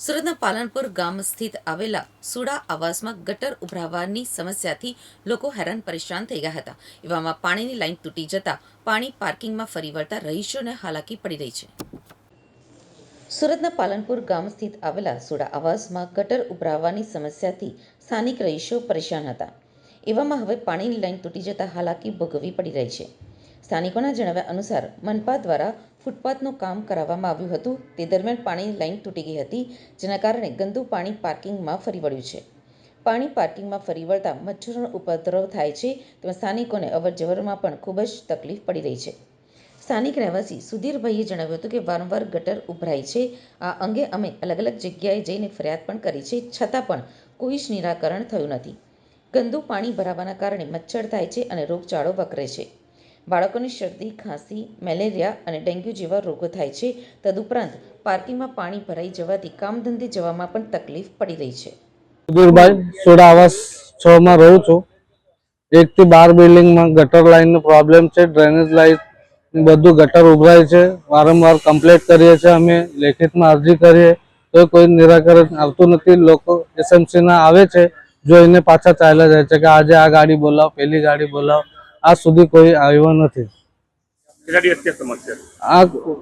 સુરતના પાલનપુર ગામ સ્થિત આવેલા સુડા આવાસમાં ગટર ઉભરાવાની સમસ્યાથી લોકો હેરાન પરેશાન થઈ ગયા હતા। એવામાં પાણીની લાઈન તૂટી જતા પાણી પાર્કિંગમાં ફરી વળતા રહીશોને હાલાકી પડી રહી છે। સુરતના પાલનપુર ગામ સ્થિત આવેલા સુડા આવાસમાં ગટર ઉભરાવાની સમસ્યાથી સ્થાનિક રહીશો પરેશાન હતા। એવામાં હવે પાણીની લાઈન તૂટી જતા હાલાકી ભોગવવી પડી રહી છે। સ્થાનિકોના જણાવ્યા અનુસાર મનપા દ્વારા ફૂટપાથનું કામ કરાવવામાં આવ્યું હતું। તે દરમિયાન પાણીની લાઈન તૂટી ગઈ હતી, જેના કારણે ગંદુ પાણી પાર્કિંગમાં ફરી વળ્યું છે। પાણી પાર્કિંગમાં ફરી વળતા મચ્છરોનો ઉપદ્રવ થાય છે, તેમાં સ્થાનિકોને અવરજવરમાં પણ ખૂબ જ તકલીફ પડી રહી છે। સ્થાનિક રહેવાસી સુધીરભાઈએ જણાવ્યું હતું કે વારંવાર ગટર ઉભરાય છે। આ અંગે અમે અલગ અલગ જગ્યાએ જઈને ફરિયાદ પણ કરી છે, છતાં પણ કોઈ જ નિરાકરણ થયું નથી। ગંદુ પાણી ભરાવાના કારણે મચ્છર થાય છે અને રોગચાળો વકરે છે। બાળકોની શરદી, ખાંસી, મેલેરિયા અને ડેન્ગ્યુ જેવા રોગો થાય છે। તદુપરાંત પાર્કિંગમાં પાણી ભરાઈ જવાથી કામધંધે જવામાં પણ તકલીફ પડી રહી છે। સુધીરભાઈ, સોડા આવાસ 6 માં રહું છું। 1 થી 12 બિલ્ડિંગમાં ગટર લાઈનનો પ્રોબ્લેમ છે। ડ્રેનેજ લાઈન બધું ગટર ઉભરાય છે। વારંવાર કમ્પ્લેન્ટ કરીએ છીએ, અમે લેખિતમાં અરજી કરીએ તો કોઈ નિરાકરણ આવતું નથી। લોકો એસએમસીના આવે છે, જોઈને પાછા ચાલ્યા જાય છે કે આજે આ ગાડી બોલાવો, પેલી ગાડી બોલાવો, આજ સુધી કોઈ આવ્યો નથી।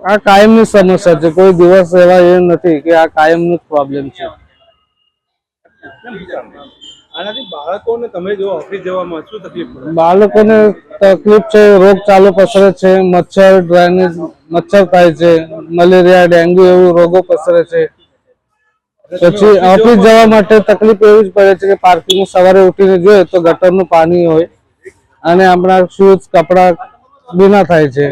આ કાયમની સમસ્યા છે, કોઈ દિવસ એવા એ નથી કે આ કાયમનો જ પ્રોબ્લેમ છે। બાળકોને તકલીફ છે, રોગચાળો પસરે છે, મચ્છર ડ્રેનેજ મચ્છર થાય છે, મલેરિયા, ડેન્ગ્યુ એવું રોગો પસરે છે। પછી ઓફિસ જવા માટે તકલીફ એવી જ પડે છે કે પાર્કિંગ સવારે ઉઠીને જોઈએ તો ગટરનું પાણી હોય અને આપણા શૂઝ કપડા ભીના થાય છે।